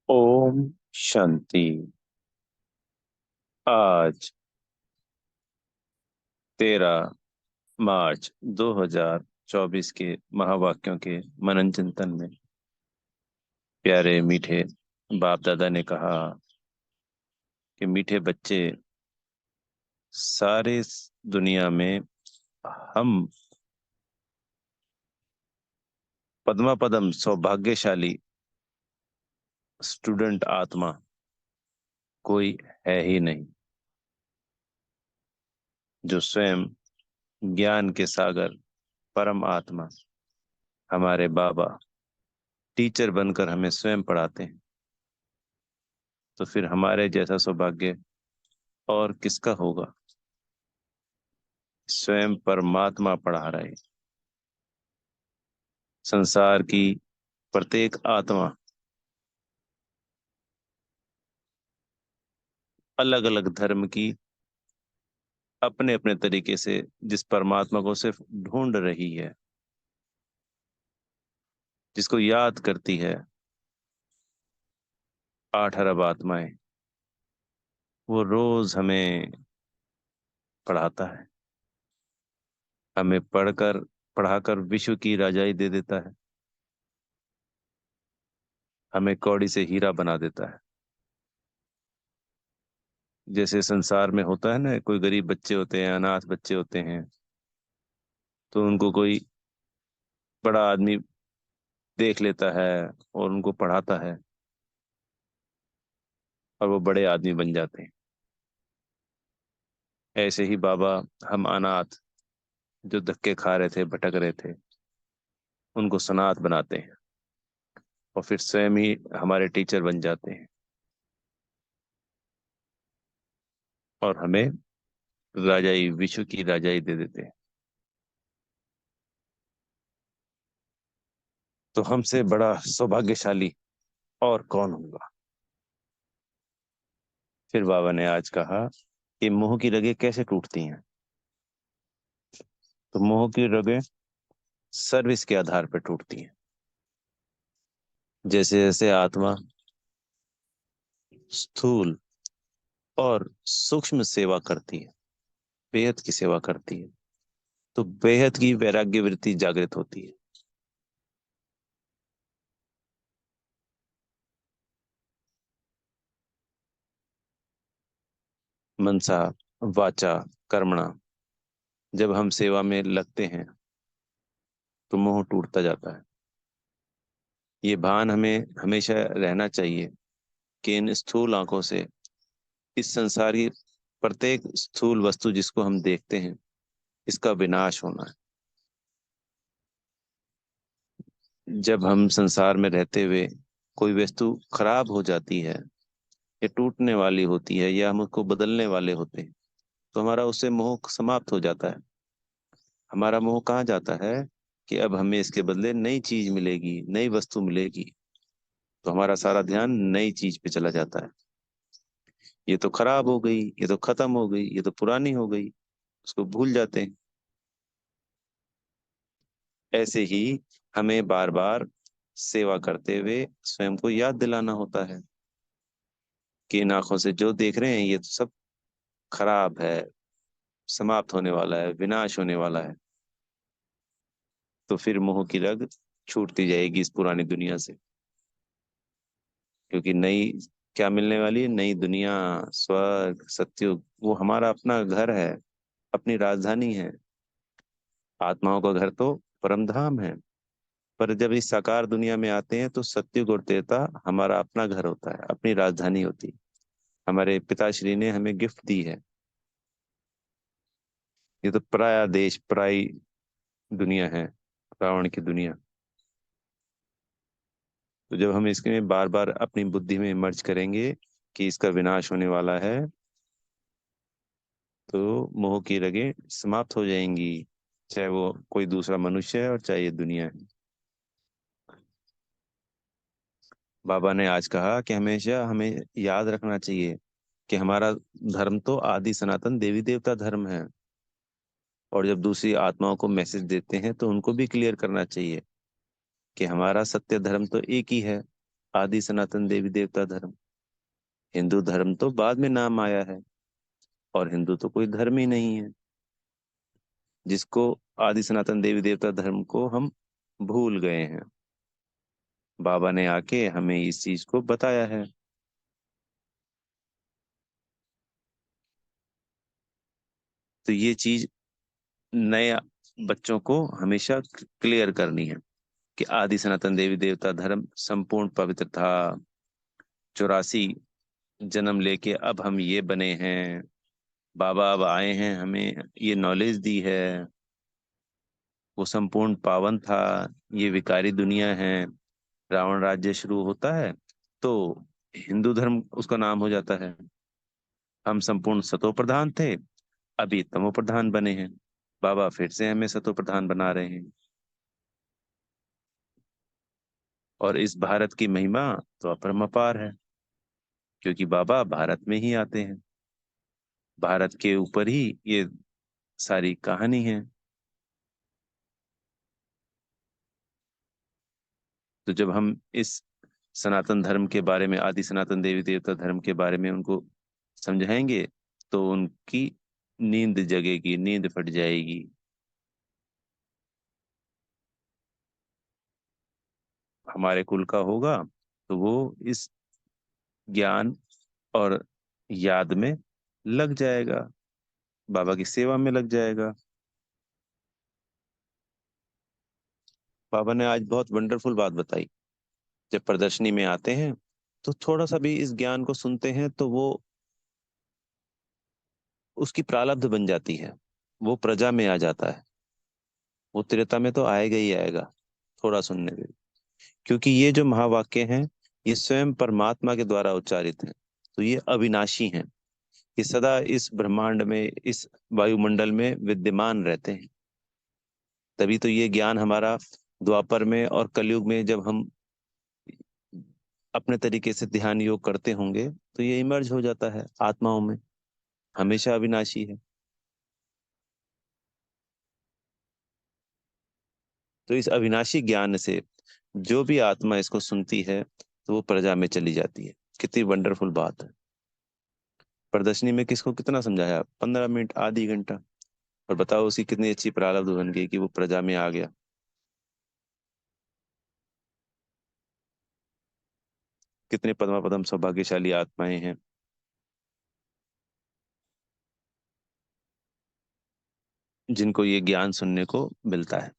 ओम शांति। आज 13 मार्च 2024 के महावाक्यों के मनन चिंतन में प्यारे मीठे बाप दादा ने कहा कि मीठे बच्चे, सारे दुनिया में हम पद्मा पदम सौभाग्यशाली स्टूडेंट आत्मा कोई है ही नहीं, जो स्वयं ज्ञान के सागर परम आत्मा हमारे बाबा टीचर बनकर हमें स्वयं पढ़ाते हैं। तो फिर हमारे जैसा सौभाग्य और किसका होगा। स्वयं परमात्मा पढ़ा रहे। संसार की प्रत्येक आत्मा अलग अलग धर्म की अपने अपने तरीके से जिस परमात्मा को सिर्फ ढूंढ रही है, जिसको याद करती है, 8 अरब आत्माएं, वो रोज हमें पढ़ाता है। हमें पढ़ाकर विश्व की राजाई दे देता है। हमें कौड़ी से हीरा बना देता है। जैसे संसार में होता है ना, कोई गरीब बच्चे होते हैं, अनाथ बच्चे होते हैं, तो उनको कोई बड़ा आदमी देख लेता है और उनको पढ़ाता है और वो बड़े आदमी बन जाते हैं। ऐसे ही बाबा हम अनाथ जो धक्के खा रहे थे, भटक रहे थे, उनको सनाथ बनाते हैं और फिर स्वयं ही हमारे टीचर बन जाते हैं और हमें राजाई, विश्व की राजाई दे देते हैं। तो हमसे बड़ा सौभाग्यशाली और कौन होगा। फिर बाबा ने आज कहा कि मोह की रगें कैसे टूटती हैं। तो मोह की रगें सर्विस के आधार पर टूटती हैं। जैसे जैसे आत्मा स्थूल और सूक्ष्म सेवा करती है, बेहद की सेवा करती है, तो बेहद की वैराग्य वृत्ति जागृत होती है। मनसा वाचा कर्मणा, जब हम सेवा में लगते हैं तो मोह टूटता जाता है। ये भान हमें हमेशा रहना चाहिए कि इन स्थूल आंखों से इस संसार की प्रत्येक स्थूल वस्तु जिसको हम देखते हैं, इसका विनाश होना है। जब हम संसार में रहते हुए कोई वस्तु खराब हो जाती है या टूटने वाली होती है या हम उसको बदलने वाले होते हैं, तो हमारा उससे मोह समाप्त हो जाता है। हमारा मोह कहाँ जाता है कि अब हमें इसके बदले नई चीज मिलेगी, नई वस्तु मिलेगी, तो हमारा सारा ध्यान नई चीज पे चला जाता है। ये तो खराब हो गई, ये तो खत्म हो गई, ये तो पुरानी हो गई, उसको भूल जाते हैं। ऐसे ही हमें बार बार सेवा करते हुए स्वयं को याद दिलाना होता है कि इन आंखों से जो देख रहे हैं ये तो सब खराब है, समाप्त होने वाला है, विनाश होने वाला है। तो फिर मोह की रग छूटती जाएगी इस पुरानी दुनिया से, क्योंकि नई क्या मिलने वाली है, नई दुनिया, स्वर्ग, सतयुग, वो हमारा अपना घर है, अपनी राजधानी है। आत्माओं का घर तो परम धाम है। पर जब इस साकार दुनिया में आते हैं तो सतयुग और त्रेता हमारा अपना घर होता है, अपनी राजधानी होती है। हमारे पिताश्री ने हमें गिफ्ट दी है। ये तो पराया देश, पराई दुनिया है, रावण की दुनिया। तो जब हम इसके बार बार अपनी बुद्धि में मर्ज करेंगे कि इसका विनाश होने वाला है, तो मोह की रगें समाप्त हो जाएंगी, चाहे वो कोई दूसरा मनुष्य है और चाहे ये दुनिया है। बाबा ने आज कहा कि हमेशा हमें याद रखना चाहिए कि हमारा धर्म तो आदि सनातन देवी देवता धर्म है। और जब दूसरी आत्माओं को मैसेज देते हैं तो उनको भी क्लियर करना चाहिए कि हमारा सत्य धर्म तो एक ही है। आदि सनातन देवी देवता धर्म। हिंदू धर्म तो बाद में नाम आया है, और हिंदू तो कोई धर्म ही नहीं है, जिसको आदि सनातन देवी देवता धर्म को हम भूल गए हैं। बाबा ने आके हमें इस चीज को बताया है। तो ये चीज नए बच्चों को हमेशा क्लियर करनी है कि आदि सनातन देवी देवता धर्म संपूर्ण पवित्र था। 84 जन्म लेके अब हम ये बने हैं। बाबा अब आए हैं, हमें ये नॉलेज दी है। वो संपूर्ण पावन था। ये विकारी दुनिया है। रावण राज्य शुरू होता है तो हिंदू धर्म उसका नाम हो जाता है। हम संपूर्ण सतो प्रधान थे, अभी तमो प्रधान बने हैं। बाबा फिर से हमें सतो प्रधान बना रहे हैं। और इस भारत की महिमा तो अपरंपार है, क्योंकि बाबा भारत में ही आते हैं। भारत के ऊपर ही ये सारी कहानी है। तो जब हम इस सनातन धर्म के बारे में, आदि सनातन देवी देवता धर्म के बारे में उनको समझाएंगे, तो उनकी नींद जगेगी, नींद फट जाएगी। हमारे कुल का होगा तो वो इस ज्ञान और याद में लग जाएगा, बाबा की सेवा में लग जाएगा। बाबा ने आज बहुत वंडरफुल बात बताई। जब प्रदर्शनी में आते हैं तो थोड़ा सा भी इस ज्ञान को सुनते हैं तो वो उसकी प्रारब्ध बन जाती है, वो प्रजा में आ जाता है। वो त्रेता में तो आएगा ही आएगा, थोड़ा सुनने में। क्योंकि ये जो महावाक्य हैं, ये स्वयं परमात्मा के द्वारा उच्चारित हैं। तो ये अविनाशी हैं। ये सदा इस ब्रह्मांड में, इस वायुमंडल में विद्यमान रहते हैं। तभी तो ये ज्ञान हमारा द्वापर में और कलयुग में जब हम अपने तरीके से ध्यान योग करते होंगे तो ये इमर्ज हो जाता है आत्माओं में। हमेशा अविनाशी है। तो इस अविनाशी ज्ञान से जो भी आत्मा इसको सुनती है तो वो प्रजा में चली जाती है। कितनी वंडरफुल बात है। प्रदर्शनी में किसको कितना समझाया, 15 मिनट, आधी घंटा, और बताओ उसकी कितनी अच्छी प्रारब्ध बन गई कि वो प्रजा में आ गया। कितने पद्मा पदम सौभाग्यशाली आत्माएं हैं जिनको ये ज्ञान सुनने को मिलता है।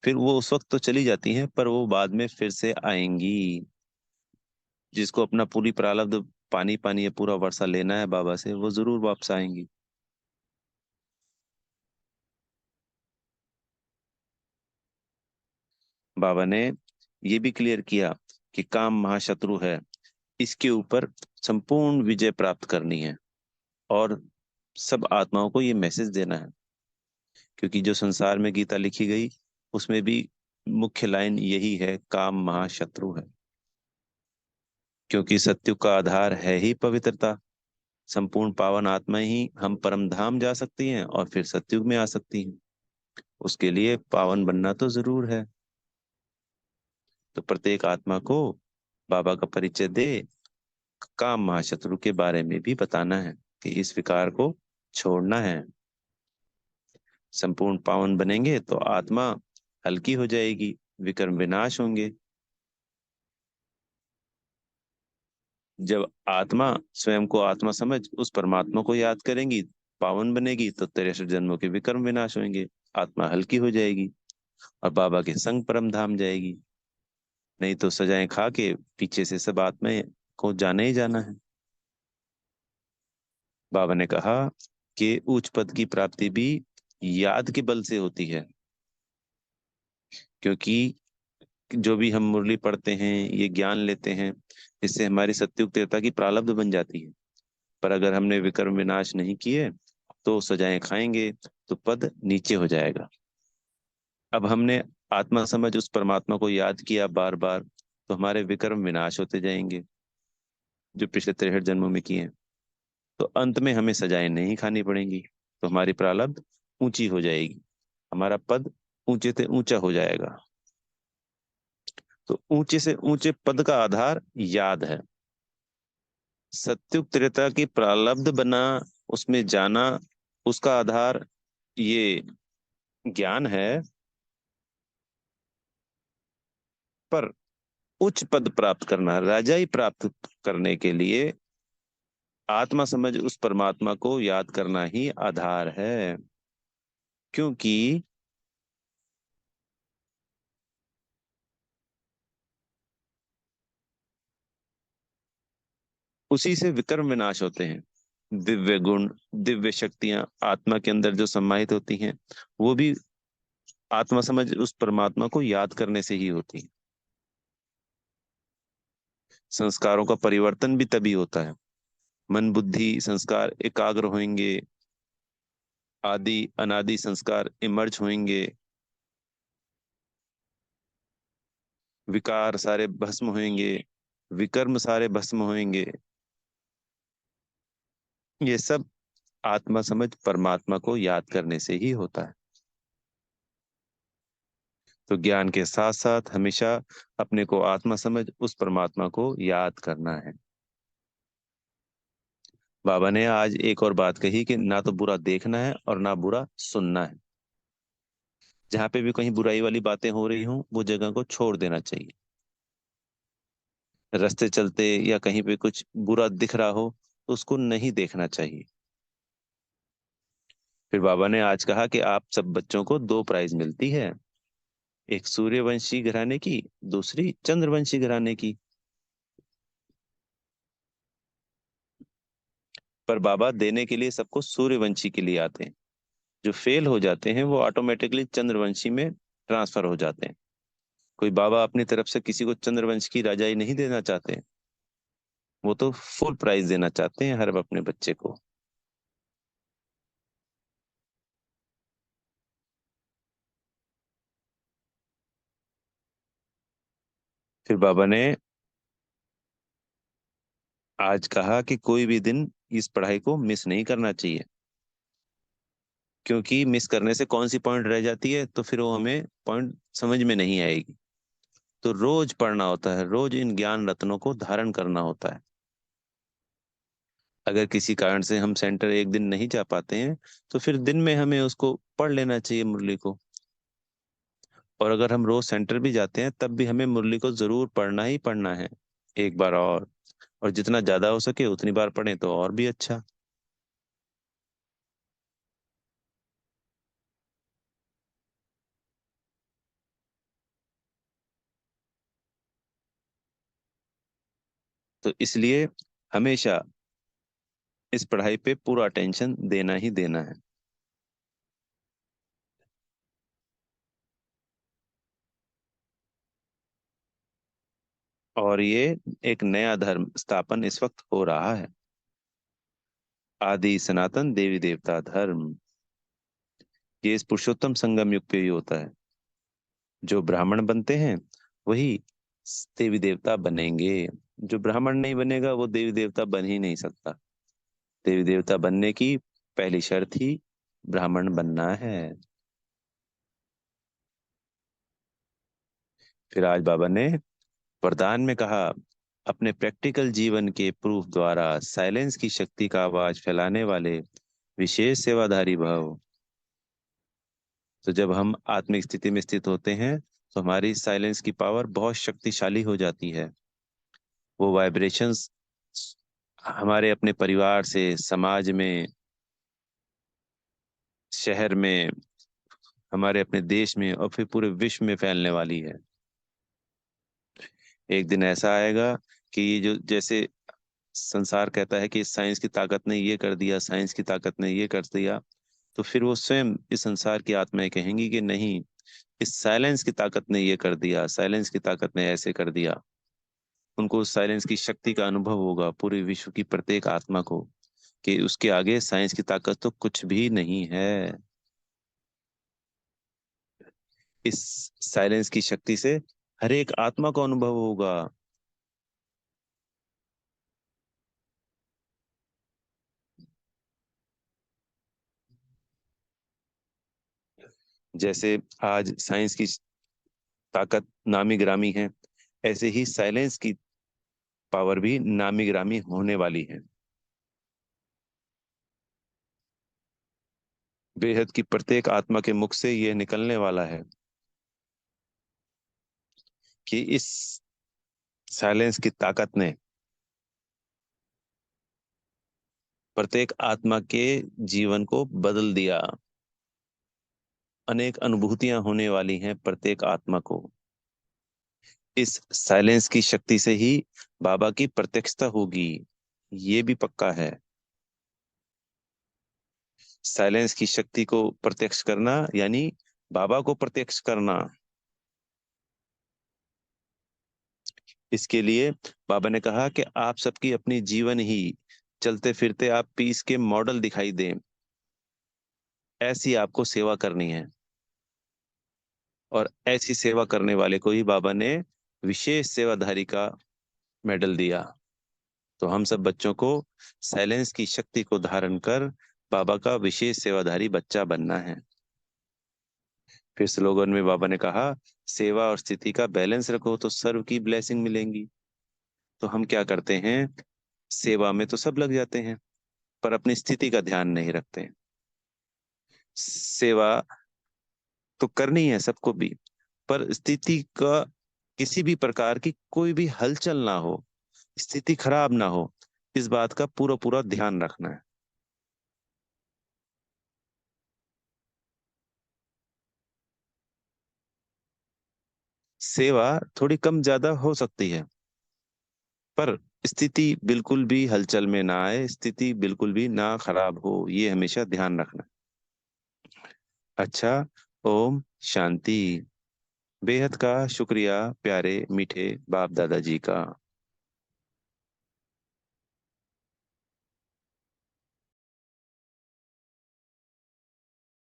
फिर वो उस वक्त तो चली जाती हैं, पर वो बाद में फिर से आएंगी। जिसको अपना पूरी प्रारब्ध पानी पानी या पूरा वर्षा लेना है बाबा से, वो जरूर वापस आएंगी। बाबा ने ये भी क्लियर किया कि काम महाशत्रु है, इसके ऊपर संपूर्ण विजय प्राप्त करनी है। और सब आत्माओं को ये मैसेज देना है। क्योंकि जो संसार में गीता लिखी गई उसमें भी मुख्य लाइन यही है, काम महाशत्रु है। क्योंकि सत्युग का आधार है ही पवित्रता। संपूर्ण पावन आत्मा ही हम परम धाम जा सकती हैं और फिर सत्युग में आ सकती हैं। उसके लिए पावन बनना तो जरूर है। तो प्रत्येक आत्मा को बाबा का परिचय दे, काम महाशत्रु के बारे में भी बताना है कि इस विकार को छोड़ना है। संपूर्ण पावन बनेंगे तो आत्मा हल्की हो जाएगी, विकर्म विनाश होंगे। जब आत्मा स्वयं को आत्मा समझ उस परमात्मा को याद करेंगी, पावन बनेगी, तो 63 जन्मों के विकर्म विनाश होंगे। आत्मा हल्की हो जाएगी और बाबा के संग परम धाम जाएगी। नहीं तो सजाएं खा के पीछे से सब आत्माएं को जाने ही जाना है। बाबा ने कहा कि उच्च पद की प्राप्ति भी याद के बल से होती है। क्योंकि जो भी हम मुरली पढ़ते हैं, ये ज्ञान लेते हैं, इससे हमारी सत्युग देवता की प्रारब्ध बन जाती है। पर अगर हमने विकर्म विनाश नहीं किए तो सजाएं खाएंगे, तो पद नीचे हो जाएगा। अब हमने आत्मा समझ उस परमात्मा को याद किया बार बार, तो हमारे विकर्म विनाश होते जाएंगे, जो पिछले 63 जन्मों में किए हैं। तो अंत में हमें सजाएं नहीं खानी पड़ेंगी, तो हमारी प्रारब्ध ऊंची हो जाएगी, हमारा पद ऊंचे से ऊंचा हो जाएगा। तो ऊंचे से ऊंचे पद का आधार याद है। सत्युग त्रेता की प्रारब्ध बना, उसमें जाना, उसका आधार ये ज्ञान है। पर उच्च पद प्राप्त करना, राजाई प्राप्त करने के लिए आत्मा समझ उस परमात्मा को याद करना ही आधार है। क्योंकि उसी से विकर्म विनाश होते हैं। दिव्य गुण, दिव्य शक्तियां आत्मा के अंदर जो समाहित होती हैं, वो भी आत्मा समझ उस परमात्मा को याद करने से ही होती है। संस्कारों का परिवर्तन भी तभी होता है। मन बुद्धि संस्कार एकाग्र होंगे, आदि अनादि संस्कार इमर्ज होंगे, विकार सारे भस्म होंगे, विकर्म सारे भस्म होंगे। ये सब आत्मा समझ परमात्मा को याद करने से ही होता है। तो ज्ञान के साथ साथ हमेशा अपने को आत्मा समझ उस परमात्मा को याद करना है। बाबा ने आज एक और बात कही कि ना तो बुरा देखना है और ना बुरा सुनना है। जहां पे भी कहीं बुराई वाली बातें हो रही हों, वो जगह को छोड़ देना चाहिए। रास्ते चलते या कहीं पे कुछ बुरा दिख रहा हो तो उसको नहीं देखना चाहिए। फिर बाबा ने आज कहा कि आप सब बच्चों को दो प्राइज मिलती है, एक सूर्यवंशी घराने की, दूसरी चंद्रवंशी घराने की। पर बाबा देने के लिए सबको सूर्यवंशी के लिए आते हैं। जो फेल हो जाते हैं वो ऑटोमेटिकली चंद्रवंशी में ट्रांसफर हो जाते हैं। कोई बाबा अपनी तरफ से किसी को चंद्रवंश की राजाई नहीं देना चाहते। वो तो फुल प्राइज देना चाहते हैं हर अपने बच्चे को। फिर बाबा ने आज कहा कि कोई भी दिन इस पढ़ाई को मिस नहीं करना चाहिए। क्योंकि मिस करने से कौन सी पॉइंट रह जाती है तो फिर वो हमें पॉइंट समझ में नहीं आएगी। तो रोज पढ़ना होता है, रोज इन ज्ञान रत्नों को धारण करना होता है। अगर किसी कारण से हम सेंटर एक दिन नहीं जा पाते हैं तो फिर दिन में हमें उसको पढ़ लेना चाहिए मुरली को। और अगर हम रोज सेंटर भी जाते हैं तब भी हमें मुरली को जरूर पढ़ना ही पढ़ना है, एक बार और जितना ज्यादा हो सके उतनी बार पढ़ें तो और भी अच्छा। तो इसलिए हमेशा इस पढ़ाई पे पूरा अटेंशन देना ही देना है। और ये एक नया धर्म स्थापन इस वक्त हो रहा है, आदि सनातन देवी देवता धर्म। ये इस पुरुषोत्तम संगम युग पे ही होता है। जो ब्राह्मण बनते हैं वही देवी देवता बनेंगे। जो ब्राह्मण नहीं बनेगा वो देवी देवता बन ही नहीं सकता। देवी देवता बनने की पहली शर्त ही ब्राह्मण बनना है। फिर आज बाबा ने वरदान में कहा, अपने प्रैक्टिकल जीवन के प्रूफ द्वारा साइलेंस की शक्ति का आवाज फैलाने वाले विशेष सेवाधारी भव। तो जब हम आत्मिक स्थिति में स्थित होते हैं तो हमारी साइलेंस की पावर बहुत शक्तिशाली हो जाती है। वो वाइब्रेशंस हमारे अपने परिवार से, समाज में, शहर में, हमारे अपने देश में और फिर पूरे विश्व में फैलने वाली है। एक दिन ऐसा आएगा कि ये जो जैसे संसार कहता है कि साइंस की ताकत ने ये कर दिया, साइंस की ताकत ने ये कर दिया, तो फिर वो स्वयं इस संसार की आत्माएं कहेंगी कि नहीं, इस साइलेंस की ताकत ने ये कर दिया, साइलेंस की ताकत ने ऐसे कर दिया। उनको उस साइलेंस की शक्ति का अनुभव होगा पूरे विश्व की प्रत्येक आत्मा को, कि उसके आगे साइंस की ताकत तो कुछ भी नहीं है। इस साइलेंस की शक्ति से हर एक आत्मा को अनुभव होगा। जैसे आज साइंस की ताकत नामी गिरामी है, ऐसे ही साइलेंस की पावर भी नामी गिरामी होने वाली है। बेहद की प्रत्येक आत्मा के मुख से यह निकलने वाला है कि इस साइलेंस की ताकत ने प्रत्येक आत्मा के जीवन को बदल दिया। अनेक अनुभूतियां होने वाली हैं प्रत्येक आत्मा को। इस साइलेंस की शक्ति से ही बाबा की प्रत्यक्षता होगी, ये भी पक्का है। साइलेंस की शक्ति को प्रत्यक्ष करना यानी बाबा को प्रत्यक्ष करना। इसके लिए बाबा ने कहा कि आप सबकी अपनी जीवन ही चलते फिरते आप पीस के मॉडल दिखाई दें, ऐसी आपको सेवा करनी है। और ऐसी सेवा करने वाले को ही बाबा ने विशेष सेवाधारी का मेडल दिया। तो हम सब बच्चों को साइलेंस की शक्ति को धारण कर बाबा का विशेष सेवाधारी बच्चा बनना है। फिर स्लोगन में बाबा ने कहा, सेवा और स्थिति का बैलेंस रखो तो सर्व की ब्लेसिंग मिलेंगी। तो हम क्या करते हैं, सेवा में तो सब लग जाते हैं पर अपनी स्थिति का ध्यान नहीं रखते हैं। सेवा तो करनी है सबको भी, पर स्थिति का किसी भी प्रकार की कोई भी हलचल ना हो, स्थिति खराब ना हो, इस बात का पूरा पूरा ध्यान रखना है। सेवा थोड़ी कम ज्यादा हो सकती है पर स्थिति बिल्कुल भी हलचल में ना आए, स्थिति बिल्कुल भी ना खराब हो, ये हमेशा ध्यान रखना। अच्छा। ओम शांति। बेहद का शुक्रिया प्यारे मीठे बाप दादाजी का।